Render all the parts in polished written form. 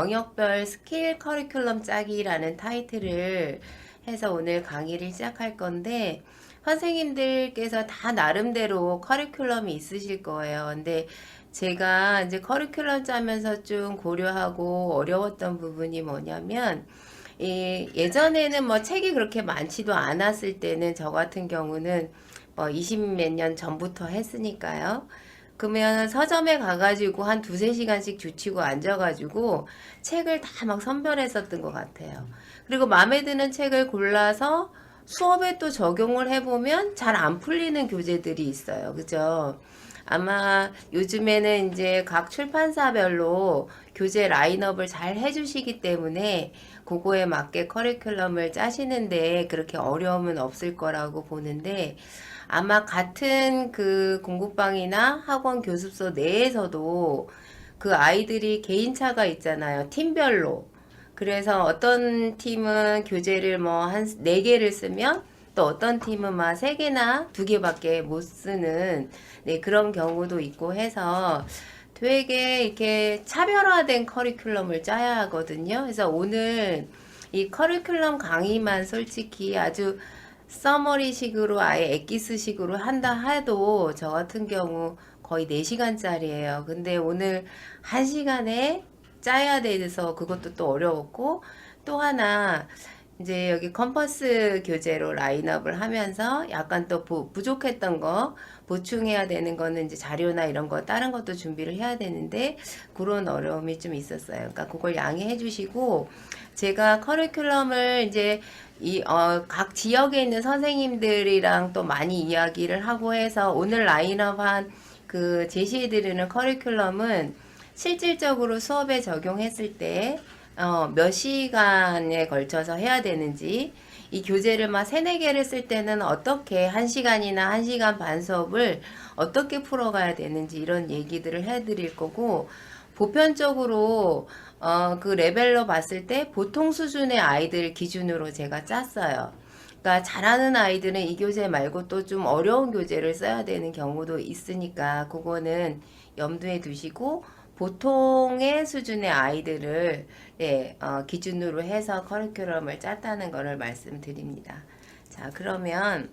영역별 스킬 커리큘럼 짜기라는 타이틀을 해서 오늘 강의를 시작할 건데, 선생님들께서 다 나름대로 커리큘럼이 있으실 거예요. 근데 제가 이제 커리큘럼 짜면서 좀 고려하고 어려웠던 부분이 뭐냐면, 예전에는 뭐 책이 그렇게 많지도 않았을 때는 저 같은 경우는 뭐 20 몇 년 전부터 했으니까요. 그러면 서점에 가가지고 한 두세 시간씩 주치고 앉아가지고 책을 다 막 선별했었던 것 같아요. 그리고 마음에 드는 책을 골라서 수업에 또 적용을 해보면 잘 안 풀리는 교재들이 있어요. 그죠? 아마 요즘에는 이제 각 출판사별로 교재 라인업을 잘 해주시기 때문에 그거에 맞게 커리큘럼을 짜시는데 그렇게 어려움은 없을 거라고 보는데, 아마 같은 그 공부방이나 학원 교습소 내에서도 그 아이들이 개인차가 있잖아요. 팀별로. 그래서 어떤 팀은 교재를 뭐 한 4개를 쓰면 또 어떤 팀은 막 3개나 2개밖에 못 쓰는, 네, 그런 경우도 있고 해서 되게 이렇게 차별화된 커리큘럼을 짜야 하거든요. 그래서 오늘 이 커리큘럼 강의만 솔직히 아주 서머리식으로 아예 엑기스식으로 한다 해도 저 같은 경우 거의 4시간짜리예요. 근데 오늘 1시간에 짜야 돼서 그것도 또 어려웠고, 또 하나 이제 여기 컴퍼스 교재로 라인업을 하면서 약간 또 부족했던 거 보충해야 되는 거는 이제 자료나 이런 거 다른 것도 준비를 해야 되는데 그런 어려움이 좀 있었어요. 그러니까 그걸 양해해 주시고, 제가 커리큘럼을 이제 각 지역에 있는 선생님들이랑 또 많이 이야기를 하고 해서 오늘 라인업 한 그 제시해 드리는 커리큘럼은 실질적으로 수업에 적용했을 때 몇 시간에 걸쳐서 해야 되는지, 이 교재를 막 3-4개를 쓸 때는 어떻게 1시간이나 1시간 반 수업을 어떻게 풀어가야 되는지 이런 얘기들을 해드릴 거고, 보편적으로 그 레벨로 봤을 때 보통 수준의 아이들 기준으로 제가 짰어요. 그러니까 잘하는 아이들은 이 교재 말고 또 좀 어려운 교재를 써야 되는 경우도 있으니까 그거는 염두에 두시고 보통의 수준의 아이들을, 네, 기준으로 해서 커리큘럼을 짰다는 것을 말씀드립니다. 자, 그러면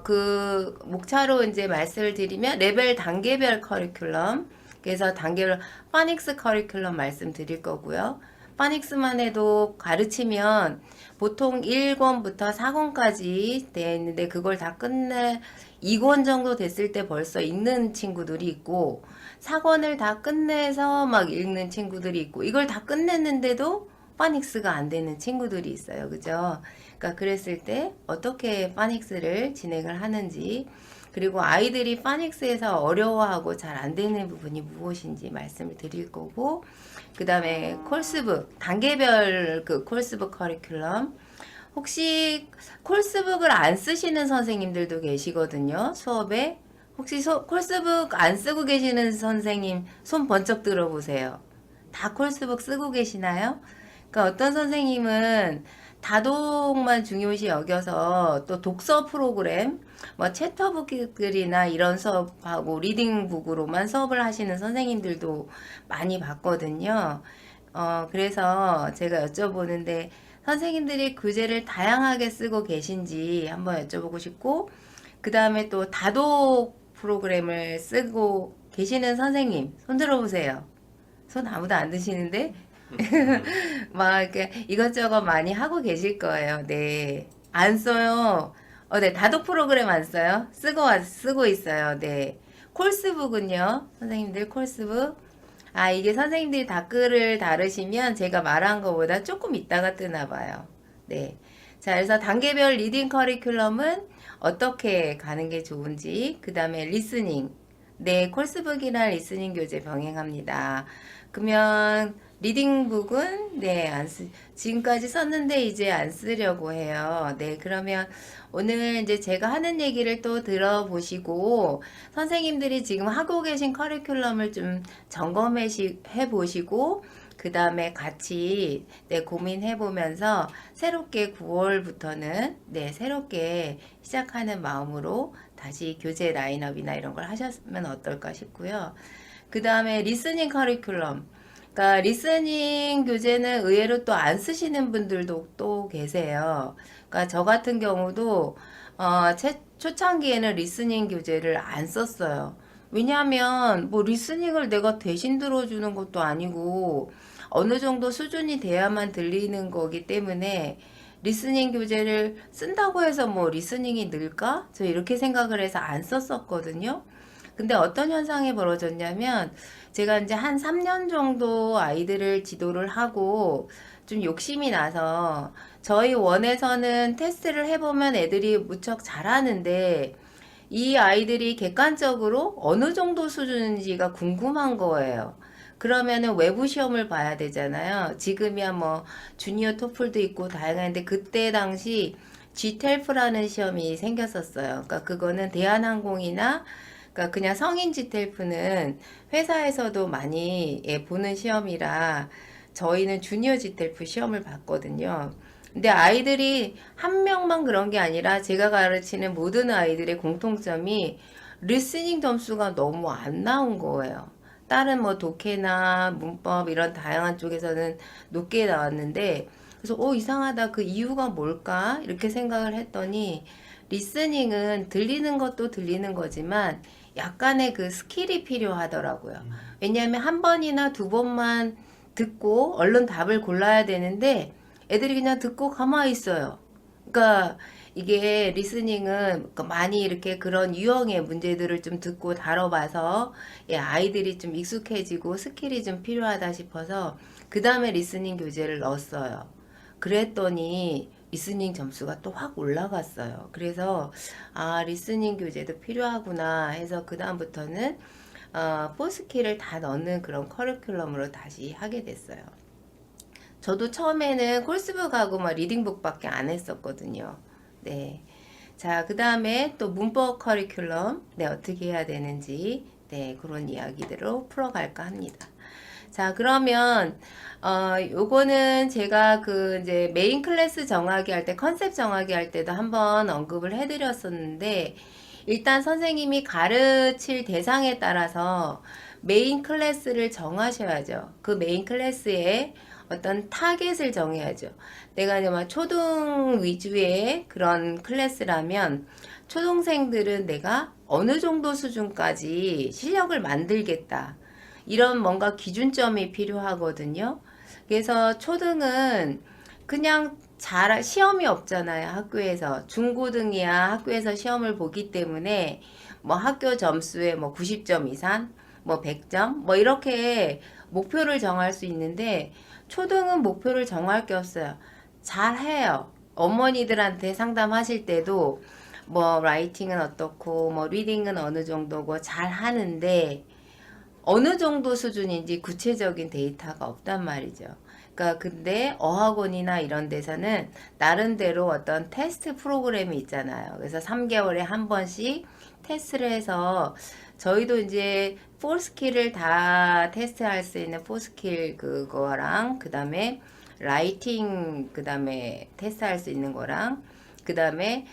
그 목차로 이제 말씀을 드리면 레벨 단계별 커리큘럼, 그래서 단계별 파닉스 커리큘럼 말씀드릴 거고요. 파닉스만 해도 가르치면 보통 1권부터 4권까지 돼 있는데 그걸 다 끝내 2권 정도 됐을 때 벌써 읽는 친구들이 있고, 4권을 다 끝내서 막 읽는 친구들이 있고, 이걸 다 끝냈는데도 파닉스가 안 되는 친구들이 있어요. 그죠? 그러니까 그랬을 때 어떻게 파닉스를 진행을 하는지, 그리고 아이들이 파닉스에서 어려워하고 잘 안 되는 부분이 무엇인지 말씀을 드릴 거고, 그 다음에 콜스북, 단계별 그 콜스북 커리큘럼, 혹시 콜스북을 안 쓰시는 선생님들도 계시거든요, 수업에. 혹시 콜스북 안 쓰고 계시는 선생님 손 번쩍 들어보세요. 다 콜스북 쓰고 계시나요? 그러니까 어떤 선생님은 다독만 중요시 여겨서 또 독서 프로그램, 뭐 챕터북들이나 이런 수업하고 리딩북으로만 수업을 하시는 선생님들도 많이 봤거든요. 그래서 제가 여쭤보는데 선생님들이 교재를 다양하게 쓰고 계신지 한번 여쭤보고 싶고, 그 다음에 또 다독 프로그램을 쓰고 계시는 선생님 손 들어보세요. 손 아무도 안 드시는데? 막 이렇게 이것저것 많이 하고 계실 거예요. 네. 안 써요. 네. 다독 프로그램 안 써요? 쓰고 있어요. 네. 콜스북은요? 선생님들 콜스북? 아, 이게 선생님들이 댓글을 다르시면 제가 말한 것보다 조금 있다가 뜨나 봐요. 네. 자, 그래서 단계별 리딩 커리큘럼은 어떻게 가는 게 좋은지, 그 다음에 리스닝. 네, 콜스북이랑 리스닝 교재 병행합니다. 그러면 리딩북은 네, 지금까지 썼는데 이제 안 쓰려고 해요. 네, 그러면 오늘 이제 제가 하는 얘기를 또 들어보시고 선생님들이 지금 하고 계신 커리큘럼을 좀 점검해 보시고 그 다음에 같이 네, 고민해 보면서 새롭게 9월부터는 네, 새롭게 시작하는 마음으로 다시 교재 라인업이나 이런 걸 하셨으면 어떨까 싶고요. 그 다음에 리스닝 커리큘럼. 그러니까 리스닝 교재는 의외로 또 안 쓰시는 분들도 또 계세요. 그러니까 저 같은 경우도 초창기에는 리스닝 교재를 안 썼어요. 왜냐하면 뭐 리스닝을 내가 대신 들어주는 것도 아니고 어느 정도 수준이 돼야만 들리는 거기 때문에 리스닝 교재를 쓴다고 해서 뭐 리스닝이 늘까? 저 이렇게 생각을 해서 안 썼었거든요. 근데 어떤 현상이 벌어졌냐면 제가 이제 한 3년 정도 아이들을 지도를 하고 좀 욕심이 나서 저희 원에서는 테스트를 해보면 애들이 무척 잘하는데 이 아이들이 객관적으로 어느 정도 수준인지가 궁금한 거예요. 그러면은 외부 시험을 봐야 되잖아요. 지금이야 뭐 주니어 토플도 있고 다양한데 그때 당시 GTELF라는 시험이 생겼었어요. 그러니까 그거는 대한항공이나 그러니까 그냥 성인 GTELF는 회사에서도 많이 보는 시험이라 저희는 주니어 GTELF 시험을 봤거든요. 근데 아이들이 한 명만 그런 게 아니라 제가 가르치는 모든 아이들의 공통점이 리스닝 점수가 너무 안 나온 거예요. 다른 뭐 독해나 문법 이런 다양한 쪽에서는 높게 나왔는데 그래서 이상하다 그 이유가 뭘까 이렇게 생각을 했더니 리스닝은 들리는 것도 들리는 거지만 약간의 그 스킬이 필요하더라고요. 왜냐하면 한 번이나 두 번만 듣고 얼른 답을 골라야 되는데 애들이 그냥 듣고 가만히 있어요. 그러니까 이게 리스닝은 많이 이렇게 그런 유형의 문제들을 좀 듣고 다뤄봐서 아이들이 좀 익숙해지고 스킬이 좀 필요하다 싶어서 그 다음에 리스닝 교재를 넣었어요. 그랬더니 리스닝 점수가 또 확 올라갔어요. 그래서 리스닝 교재도 필요하구나 해서 그 다음부터는 포스키를 다 넣는 그런 커리큘럼으로 다시 하게 됐어요. 저도 처음에는 콜스북하고 막 리딩북밖에 안 했었거든요. 네. 자, 그 다음에 또 문법 커리큘럼, 네, 어떻게 해야 되는지, 네, 그런 이야기들로 풀어갈까 합니다. 자, 그러면, 요거는 제가 그 이제 메인 클래스 정하기 할 때, 컨셉 정하기 할 때도 한번 언급을 해드렸었는데, 일단 선생님이 가르칠 대상에 따라서 메인 클래스를 정하셔야죠. 그 메인 클래스에 어떤 타겟을 정해야죠. 내가 이제 막 초등 위주의 그런 클래스라면 초등생들은 내가 어느 정도 수준까지 실력을 만들겠다. 이런 뭔가 기준점이 필요하거든요. 그래서 초등은 그냥 시험이 없잖아요. 학교에서. 중고등이야 학교에서 시험을 보기 때문에 뭐 학교 점수에 뭐 90점 이상, 뭐 100점, 뭐 이렇게 목표를 정할 수 있는데 초등은 목표를 정할 게 없어요. 잘해요. 어머니들한테 상담하실 때도 뭐 라이팅은 어떻고 뭐 리딩은 어느 정도고 잘 하는데 어느 정도 수준인지 구체적인 데이터가 없단 말이죠. 그러니까 근데 어학원이나 이런 데서는 나름대로 어떤 테스트 프로그램이 있잖아요. 그래서 3개월에 한 번씩 테스트를 해서 저희도 이제 4스킬을 다 테스트할 수 있는 4스킬 그거랑 그다음에 라이팅 그다음에 테스트할 수 있는 거랑 그 다음에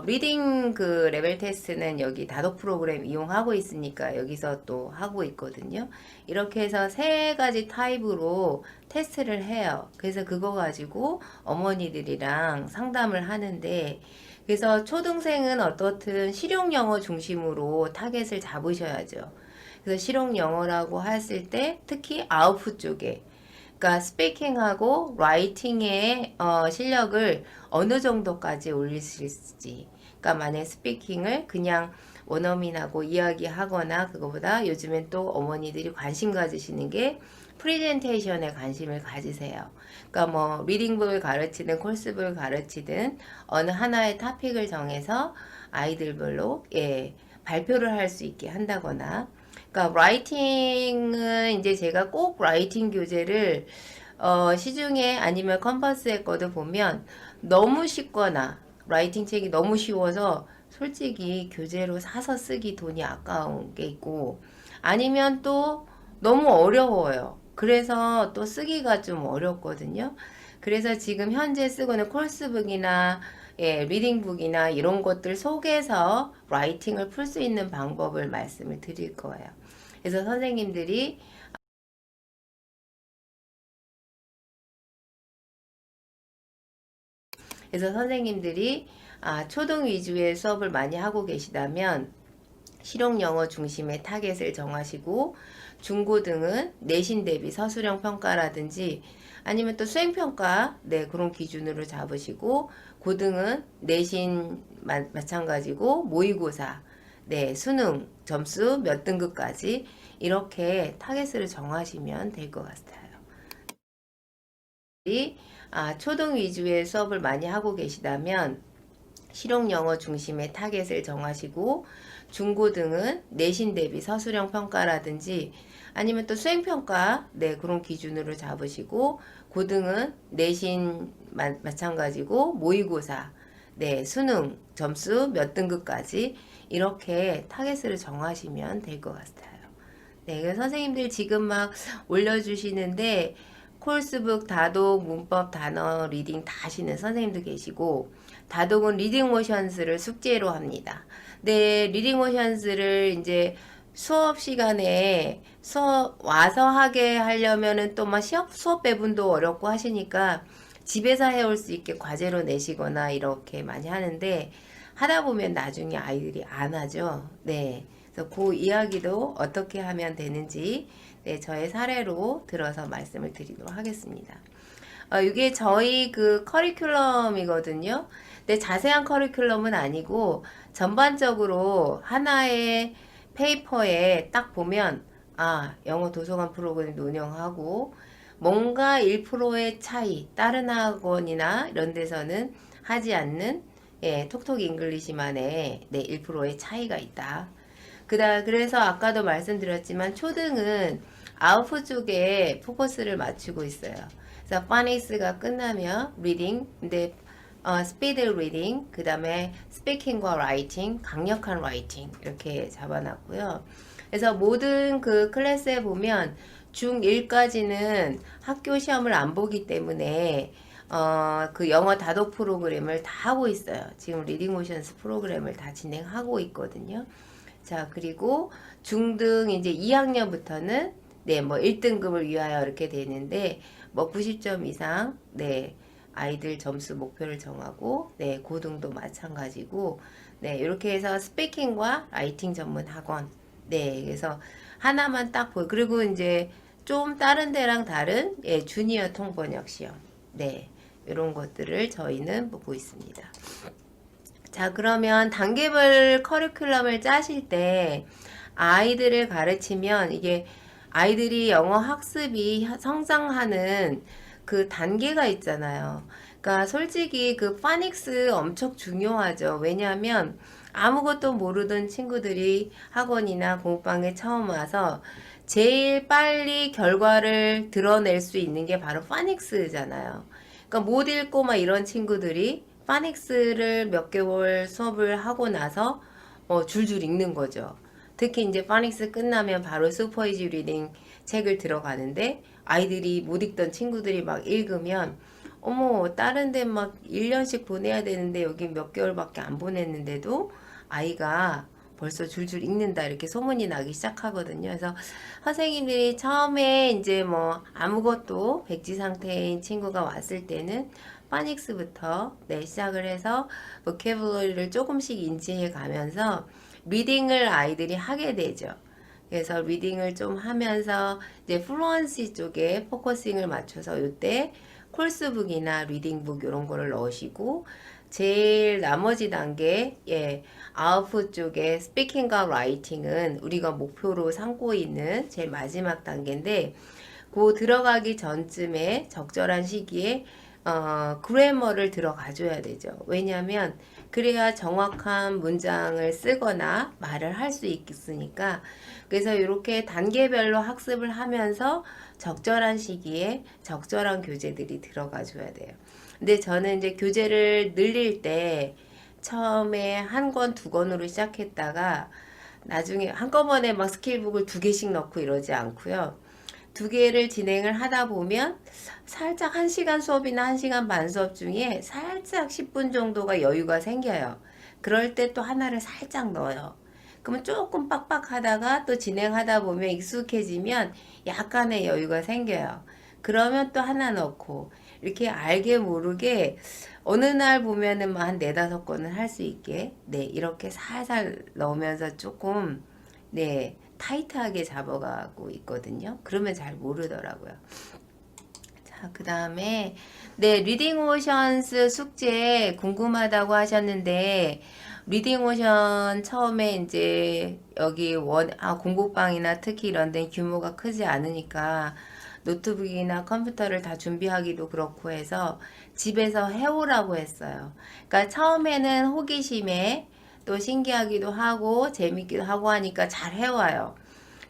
리딩 그 레벨 테스트는 여기 다독 프로그램 이용하고 있으니까 여기서 또 하고 있거든요. 이렇게 해서 세 가지 타입으로 테스트를 해요. 그래서 그거 가지고 어머니들이랑 상담을 하는데 그래서 초등생은 어떻든 실용 영어 중심으로 타겟을 잡으셔야죠. 그래서 실용 영어라고 했을 때 특히 아웃풋 쪽에 그러니까 스피킹하고 라이팅의 실력을 어느 정도까지 올릴 수 있을지. 그러니까 만약 스피킹을 그냥 원어민하고 이야기하거나 그거보다 요즘엔 또 어머니들이 관심 가지시는 게 프레젠테이션에 관심을 가지세요. 그러니까 뭐 리딩북을 가르치든 콜스북을 가르치든 어느 하나의 토픽을 정해서 아이들별로 발표를 할 수 있게 한다거나 그러니까 라이팅은 이제 제가 꼭 라이팅 교재를 시중에 아니면 컨버스에 거도 보면 너무 쉽거나 라이팅 책이 너무 쉬워서 솔직히 교재로 사서 쓰기 돈이 아까운 게 있고 아니면 또 너무 어려워요. 그래서 또 쓰기가 좀 어렵거든요. 그래서 지금 현재 쓰고 있는 콜스북이나 리딩북이나 이런 것들 속에서 라이팅을 풀 수 있는 방법을 말씀을 드릴 거예요. 그래서 선생님들이 그래서 선생님들이 초등 위주의 수업을 많이 하고 계시다면 실용 영어 중심의 타겟을 정하시고, 중고등은 내신 대비 서술형 평가라든지 아니면 또 수행평가, 네, 그런 기준으로 잡으시고, 고등은 내신 마찬가지고 모의고사, 네, 수능 점수 몇 등급까지 이렇게 타겟을 정하시면 될 것 같아요. 초등 위주의 수업을 많이 하고 계시다면 실용 영어 중심의 타겟을 정하시고, 중고등은 내신 대비 서술형 평가라든지 아니면 또 수행평가, 네, 그런 기준으로 잡으시고, 고등은 내신 마찬가지고 모의고사, 네, 수능 점수 몇 등급까지 이렇게 타겟을 정하시면 될 것 같아요. 네, 그래서 선생님들 지금 막 올려주시는데 콜스북, 다독, 문법, 단어, 리딩 다 하시는 선생님도 계시고, 다독은 리딩 모션스를 숙제로 합니다. 네, 리딩 모션스를 이제 수업 시간에 와서 하게 하려면은 또 막 수업 배분도 어렵고 하시니까 집에서 해올 수 있게 과제로 내시거나 이렇게 많이 하는데, 하다 보면 나중에 아이들이 안 하죠. 네. 그래서 그 이야기도 어떻게 하면 되는지, 네, 저의 사례로 들어서 말씀을 드리도록 하겠습니다. 이게 저희 그 커리큘럼이거든요. 근데 자세한 커리큘럼은 아니고 전반적으로 하나의 페이퍼에 딱 보면 영어 도서관 프로그램 운영하고 뭔가 1%의 차이, 다른 학원이나 이런 데서는 하지 않는, 예, 톡톡 잉글리시만의, 네, 1%의 차이가 있다. 그래서 아까도 말씀드렸지만 초등은 아웃풋 쪽에 포커스를 맞추고 있어요. 그래서 파닉스가 끝나면 리딩, 근데 스피드 리딩, 그 다음에 스피킹과 라이팅, 강력한 라이팅 이렇게 잡아놨고요. 그래서 모든 그 클래스에 보면 중1까지는 학교 시험을 안 보기 때문에 그 영어 다독 프로그램을 다 하고 있어요. 지금 리딩 모션스 프로그램을 다 진행하고 있거든요. 자, 그리고 중등 이제 2학년부터는 네, 뭐 1등급을 위하여 이렇게 되는데 뭐 90점 이상, 네, 아이들 점수 목표를 정하고, 네, 고등도 마찬가지고, 네, 이렇게 해서 스피킹과 라이팅 전문 학원, 네, 그래서 하나만 딱 보여. 그리고 이제 좀 다른 데랑 다른, 예, 주니어 통번역 시험, 네, 이런 것들을 저희는 보고 있습니다. 자, 그러면 단계별 커리큘럼을 짜실 때 아이들을 가르치면 이게 아이들이 영어 학습이 성장하는 그 단계가 있잖아요. 그러니까 솔직히 그 파닉스 엄청 중요하죠. 왜냐하면 아무것도 모르던 친구들이 학원이나 공부방에 처음 와서 제일 빨리 결과를 드러낼 수 있는 게 바로 파닉스잖아요. 그러니까 못 읽고 막 이런 친구들이 파닉스를 몇 개월 수업을 하고 나서 줄줄 읽는 거죠. 특히 이제 파닉스 끝나면 바로 슈퍼이지 리딩 책을 들어가는데 아이들이 못 읽던 친구들이 막 읽으면 어머, 다른 데 막 1년씩 보내야 되는데 여기 몇 개월밖에 안 보냈는데도 아이가 벌써 줄줄 읽는다 이렇게 소문이 나기 시작하거든요. 그래서 선생님들이 처음에 이제 뭐 아무것도 백지 상태인 친구가 왔을 때는 파닉스부터 네, 시작을 해서 보캐블러리를 조금씩 인지해 가면서 리딩을 아이들이 하게 되죠. 그래서 리딩을 좀 하면서 이제 플루언시 쪽에 포커싱을 맞춰서 이때 콜스북이나 리딩북 이런 거를 넣으시고 제일 나머지 단계, 예, 아웃풋 쪽에 스피킹과 라이팅은 우리가 목표로 삼고 있는 제일 마지막 단계인데 그 들어가기 전쯤에 적절한 시기에 그래머를 들어가줘야 되죠. 왜냐하면 그래야 정확한 문장을 쓰거나 말을 할 수 있으니까. 그래서 이렇게 단계별로 학습을 하면서 적절한 시기에 적절한 교재들이 들어가 줘야 돼요. 근데 저는 이제 교재를 늘릴 때 처음에 한 권, 두 권으로 시작했다가 나중에 한꺼번에 막 스킬북을 2개씩 넣고 이러지 않고요. 2개를 진행을 하다 보면 살짝 1시간 수업이나 1시간 반 수업 중에 살짝 10분 정도가 여유가 생겨요. 그럴 때 또 하나를 살짝 넣어요. 그러면 조금 빡빡하다가 또 진행하다 보면 익숙해지면 약간의 여유가 생겨요. 그러면 또 하나 넣고 이렇게 알게 모르게 어느 날 보면은 한 4-5건은 할 수 있게 네 이렇게 살살 넣으면서 조금 네 타이트하게 잡아가고 있거든요. 그러면 잘 모르더라고요. 자, 그 다음에 네 리딩 오션스 숙제 궁금하다고 하셨는데 리딩 오션 처음에 이제 여기 공부방이나 특히 이런 데 규모가 크지 않으니까 노트북이나 컴퓨터를 다 준비하기도 그렇고 해서 집에서 해오라고 했어요. 그러니까 처음에는 호기심에 또 신기하기도 하고 재밌기도 하고 하니까 잘 해와요.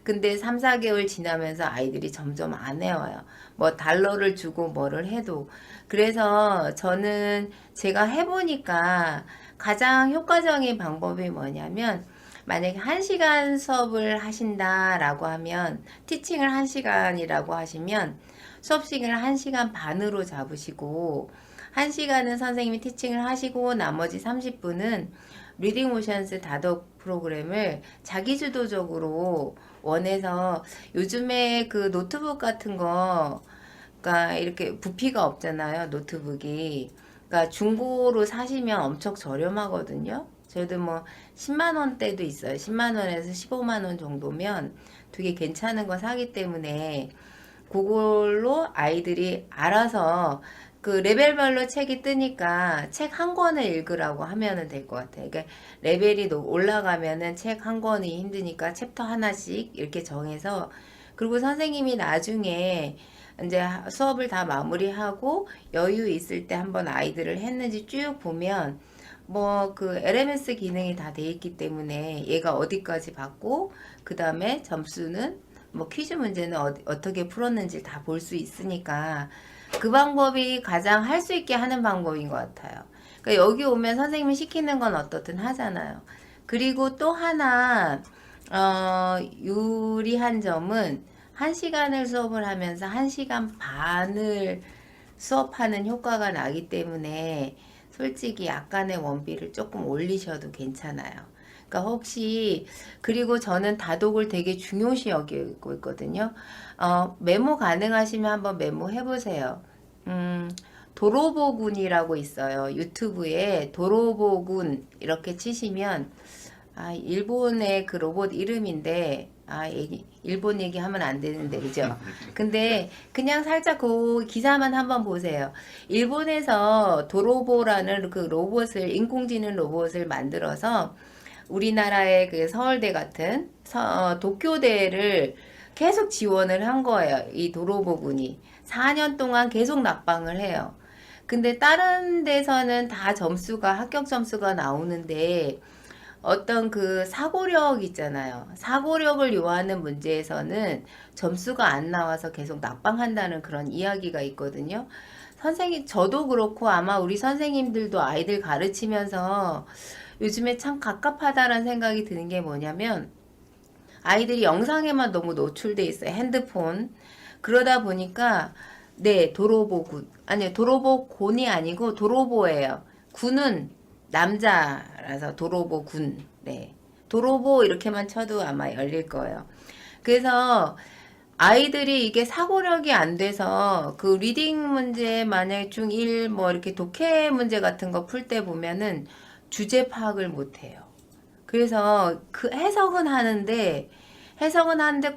근데 3-4개월 지나면서 아이들이 점점 안 해와요. 뭐 달러를 주고 뭐를 해도. 그래서 저는 제가 해보니까 가장 효과적인 방법이 뭐냐면 만약에 1시간 수업을 하신다라고 하면 티칭을 1시간이라고 하시면 수업 시간을 1시간 반으로 잡으시고 1시간은 선생님이 티칭을 하시고 나머지 30분은 리딩 오션스 다독 프로그램을 자기주도적으로 원해서 요즘에 그 노트북 같은 거 그러니까 이렇게 부피가 없잖아요. 노트북이. 그러니까 중고로 사시면 엄청 저렴하거든요. 저희도 뭐 10만 원대도 있어요. 10만 원에서 15만 원 정도면 되게 괜찮은 거 사기 때문에 그걸로 아이들이 알아서 그 레벨별로 책이 뜨니까 책 한 권을 읽으라고 하면은 될 것 같아요. 그러니까 레벨이 올라가면은 책 한 권이 힘드니까 챕터 하나씩 이렇게 정해서 그리고 선생님이 나중에 이제 수업을 다 마무리하고 여유 있을 때 한번 아이들을 했는지 쭉 보면 뭐 그 LMS 기능이 다 돼 있기 때문에 얘가 어디까지 받고 그 다음에 점수는 뭐 퀴즈 문제는 어떻게 풀었는지 다 볼 수 있으니까 그 방법이 가장 할 수 있게 하는 방법인 것 같아요. 그러니까 여기 오면 선생님이 시키는 건 어떻든 하잖아요. 그리고 또 하나 유리한 점은 1시간을 수업을 하면서 1시간 반을 수업하는 효과가 나기 때문에 솔직히 약간의 원비를 조금 올리셔도 괜찮아요. 그러니까 혹시 그리고 저는 다독을 되게 중요시 여기고 있거든요. 메모 가능하시면 한번 메모 해보세요. 도로보군이라고 있어요. 유튜브에 도로보군 이렇게 치시면 일본의 그 로봇 이름인데 일본 얘기하면 안 되는데 그죠? 근데 그냥 살짝 그 기사만 한번 보세요. 일본에서 도로보라는 그 로봇을 인공지능 로봇을 만들어서 우리나라의 그 서울대 같은 도쿄대를 계속 지원을 한 거예요. 이 도로보군이 4년 동안 계속 낙방을 해요. 근데 다른 데서는 다 점수가 합격 점수가 나오는데 어떤 그 사고력 있잖아요. 사고력을 요하는 문제에서는 점수가 안 나와서 계속 낙방한다는 그런 이야기가 있거든요. 저도 그렇고 아마 우리 선생님들도 아이들 가르치면서 요즘에 참 갑갑하다는 생각이 드는 게 뭐냐면 아이들이 영상에만 너무 노출돼 있어요. 핸드폰. 그러다 보니까 네, 도로보군. 아니요, 도로보곤이 아니고 도로보예요. 군은 남자라서 도로보군. 네. 도로보 이렇게만 쳐도 아마 열릴 거예요. 그래서 아이들이 이게 사고력이 안 돼서 그 리딩 문제 만약에 중1 뭐 이렇게 독해 문제 같은 거 풀 때 보면은 주제 파악을 못 해요. 그래서 그 해석은 하는데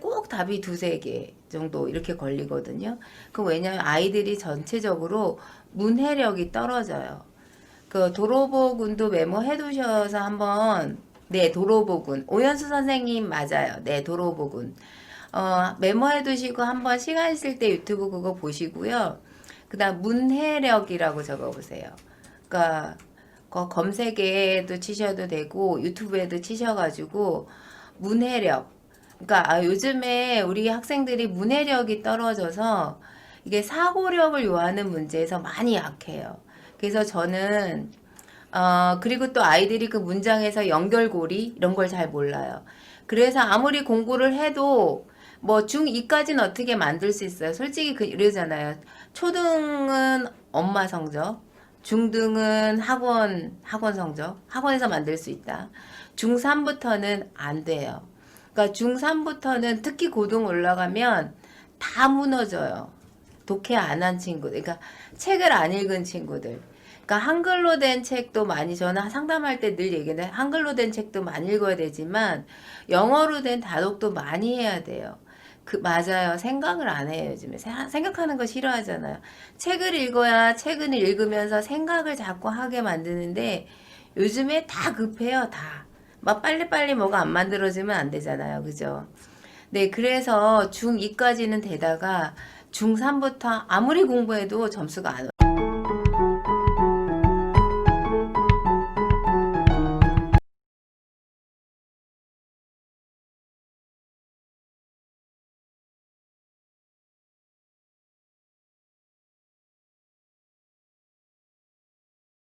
꼭 답이 2-3개 정도 이렇게 걸리거든요. 그 왜냐면 아이들이 전체적으로 문해력이 떨어져요. 그 도로보군도 메모해 두셔서 한번 네 도로보군 오연수 선생님 맞아요. 네 도로보군 메모해 두시고 한번 시간 있을 때 유튜브 그거 보시고요. 그 다음 문해력이라고 적어보세요. 그러니까 검색에도 치셔도 되고 유튜브에도 치셔가지고 문해력 그러니까 요즘에 우리 학생들이 문해력이 떨어져서 이게 사고력을 요하는 문제에서 많이 약해요. 그래서 저는 그리고 또 아이들이 그 문장에서 연결고리 이런 걸 잘 몰라요. 그래서 아무리 공부를 해도 뭐 중2까지는 어떻게 만들 수 있어요? 솔직히 이러잖아요. 초등은 엄마 성적, 중등은 학원 성적, 학원에서 만들 수 있다. 중3부터는 안 돼요. 그러니까 중3부터는 특히 고등 올라가면 다 무너져요. 독해 안 한 친구들, 그러니까 책을 안 읽은 친구들. 그러니까 한글로 된 책도 많이, 저는 상담할 때 늘 얘기하는데 한글로 된 책도 많이 읽어야 되지만 영어로 된 다독도 많이 해야 돼요. 맞아요. 생각을 안 해요. 요즘에 생각하는 거 싫어하잖아요. 책을 읽어야, 책을 읽으면서 생각을 자꾸 하게 만드는데 요즘에 다 급해요. 다. 막 빨리빨리 뭐가 안 만들어지면 안 되잖아요. 그죠? 네, 그래서 중2까지는 되다가 중3부터 아무리 공부해도 점수가 안